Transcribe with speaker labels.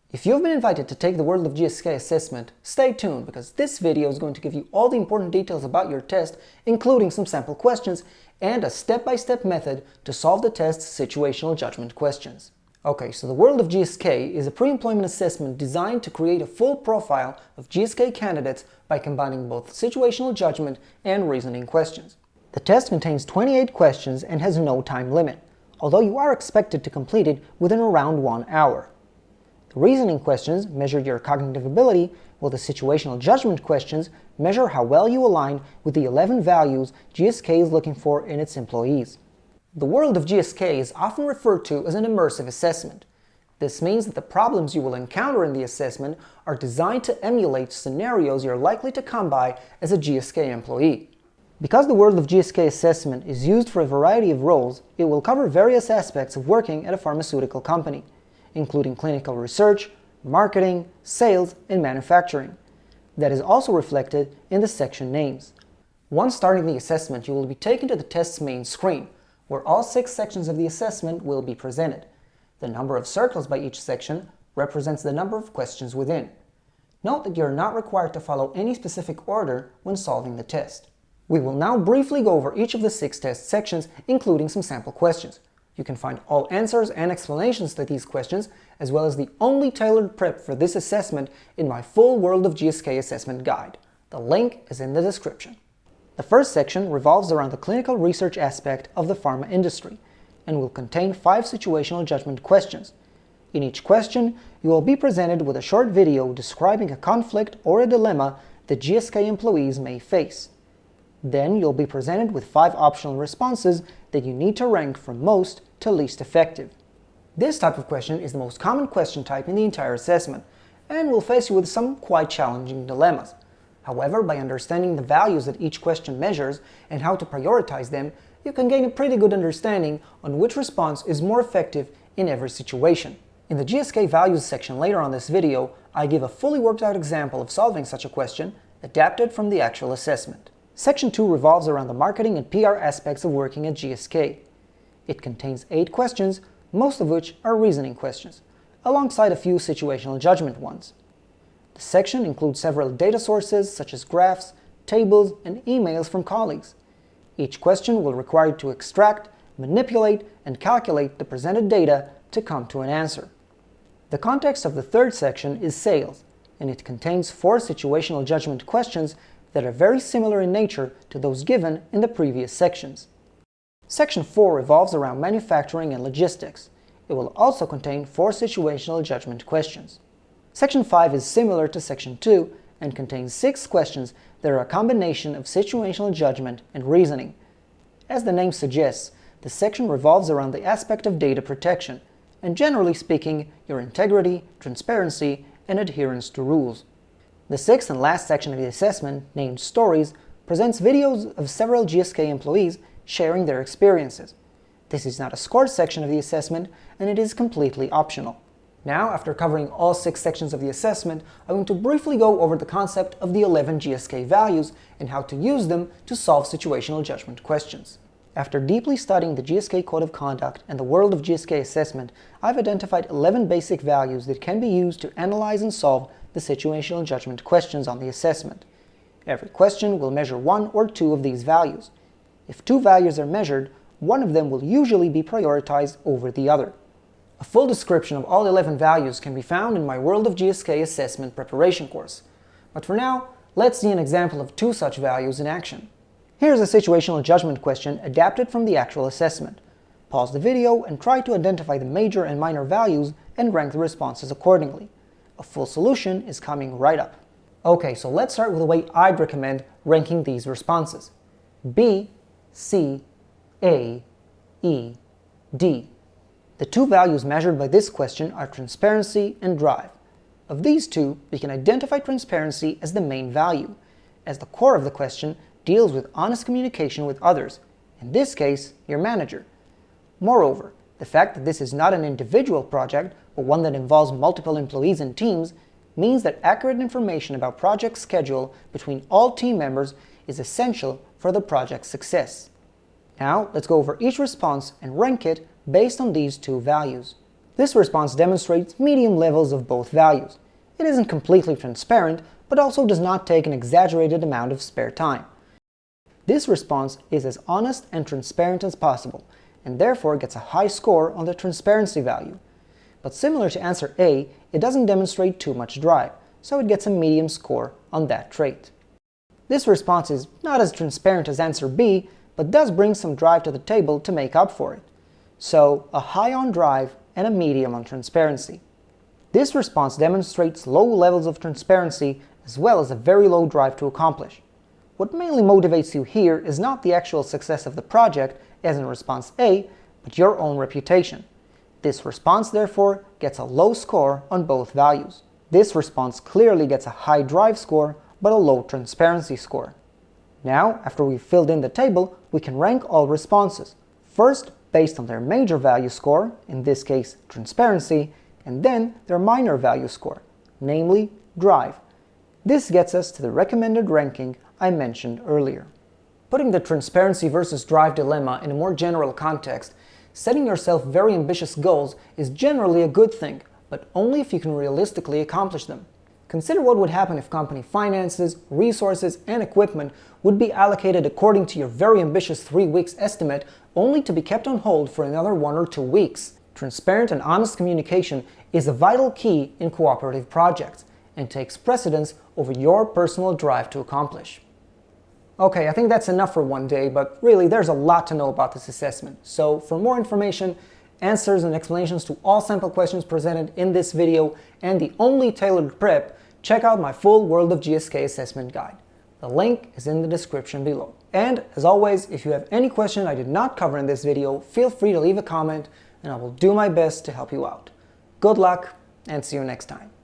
Speaker 1: If you've been invited to take the World of GSK assessment, stay tuned because this video is going to give you all the important details about your test, including some sample questions and a step-by-step method to solve the test's situational judgment questions. Okay, so the World of GSK is a pre-employment assessment designed to create a full profile of GSK candidates by combining both situational judgment and reasoning questions. The test contains 28 questions and has no time limit, although you are expected to complete it within around 1 hour. The reasoning questions measure your cognitive ability, while the situational judgment questions measure how well you align with the 11 values GSK is looking for in its employees. The World of GSK is often referred to as an immersive assessment. This means that the problems you will encounter in the assessment are designed to emulate scenarios you're likely to come by as a GSK employee. Because the World of GSK assessment is used for a variety of roles, it will cover various aspects of working at a pharmaceutical company, including clinical research, marketing, sales, and manufacturing. That is also reflected in the section names. Once starting the assessment, you will be taken to the test's main screen, where all 6 sections of the assessment will be presented. The number of circles by each section represents the number of questions within. Note that you are not required to follow any specific order when solving the test. We will now briefly go over each of the 6 test sections, including some sample questions. You can find all answers and explanations to these questions, as well as the only tailored prep for this assessment in my full World of GSK assessment guide. The link is in the description. The first section revolves around the clinical research aspect of the pharma industry and will contain 5 situational judgment questions. In each question, you will be presented with a short video describing a conflict or a dilemma that GSK employees may face. Then you'll be presented with 5 optional responses that you need to rank from most to least effective. This type of question is the most common question type in the entire assessment and will face you with some quite challenging dilemmas. However, by understanding the values that each question measures and how to prioritize them, you can gain a pretty good understanding on which response is more effective in every situation. In the GSK Values section later on this video, I give a fully worked out example of solving such a question, adapted from the actual assessment. Section 2 revolves around the marketing and PR aspects of working at GSK. It contains 8 questions, most of which are reasoning questions, alongside a few situational judgment ones. The section includes several data sources such as graphs, tables, and emails from colleagues. Each question will require you to extract, manipulate, and calculate the presented data to come to an answer. The context of the third section is sales, and it contains 4 situational judgment questions that are very similar in nature to those given in the previous sections. Section 4 revolves around manufacturing and logistics. It will also contain 4 situational judgment questions. Section 5 is similar to Section 2 and contains 6 questions that are a combination of situational judgment and reasoning. As the name suggests, the section revolves around the aspect of data protection, and generally speaking, your integrity, transparency, and adherence to rules. The 6th and last section of the assessment, named Stories, presents videos of several GSK employees sharing their experiences. This is not a scored section of the assessment, and it is completely optional. Now, after covering all 6 sections of the assessment, I want to briefly go over the concept of the 11 GSK values and how to use them to solve situational judgment questions. After deeply studying the GSK Code of Conduct and the World of GSK assessment, I've identified 11 basic values that can be used to analyze and solve the situational judgment questions on the assessment. Every question will measure 1 or 2 of these values. If 2 values are measured, one of them will usually be prioritized over the other. A full description of all 11 values can be found in my World of GSK Assessment preparation course. But for now, let's see an example of 2 such values in action. Here's a situational judgment question adapted from the actual assessment. Pause the video and try to identify the major and minor values and rank the responses accordingly. A full solution is coming right up. Okay, so let's start with the way I'd recommend ranking these responses. B, C, A, E, D. The 2 values measured by this question are transparency and drive. Of these 2, we can identify transparency as the main value, as the core of the question deals with honest communication with others, in this case, your manager. Moreover, the fact that this is not an individual project, but one that involves multiple employees and teams, means that accurate information about project schedule between all team members is essential for the project's success. Now, let's go over each response and rank it based on these 2 values. This response demonstrates medium levels of both values. It isn't completely transparent, but also does not take an exaggerated amount of spare time. This response is as honest and transparent as possible, and therefore gets a high score on the transparency value. But similar to answer A, it doesn't demonstrate too much drive, so it gets a medium score on that trait. This response is not as transparent as answer B, but does bring some drive to the table to make up for it. So, a high on drive and a medium on transparency. This response demonstrates low levels of transparency as well as a very low drive to accomplish. What mainly motivates you here is not the actual success of the project, as in response A, but your own reputation. This response, therefore, gets a low score on both values. This response clearly gets a high drive score, but a low transparency score. Now, after we've filled in the table, we can rank all responses. First, based on their major value score, in this case transparency, and then their minor value score, namely drive. This gets us to the recommended ranking I mentioned earlier. Putting the transparency versus drive dilemma in a more general context, setting yourself very ambitious goals is generally a good thing, but only if you can realistically accomplish them. Consider what would happen if company finances, resources, and equipment would be allocated according to your very ambitious 3 weeks estimate, only to be kept on hold for another 1 or 2 weeks. Transparent and honest communication is a vital key in cooperative projects, and takes precedence over your personal drive to accomplish. Okay, I think that's enough for one day, but really there's a lot to know about this assessment. So for more information, answers and explanations to all sample questions presented in this video, and the only tailored prep, check out my full World of GSK assessment guide. The link is in the description below. And as always, if you have any question I did not cover in this video, feel free to leave a comment and I will do my best to help you out. Good luck and see you next time.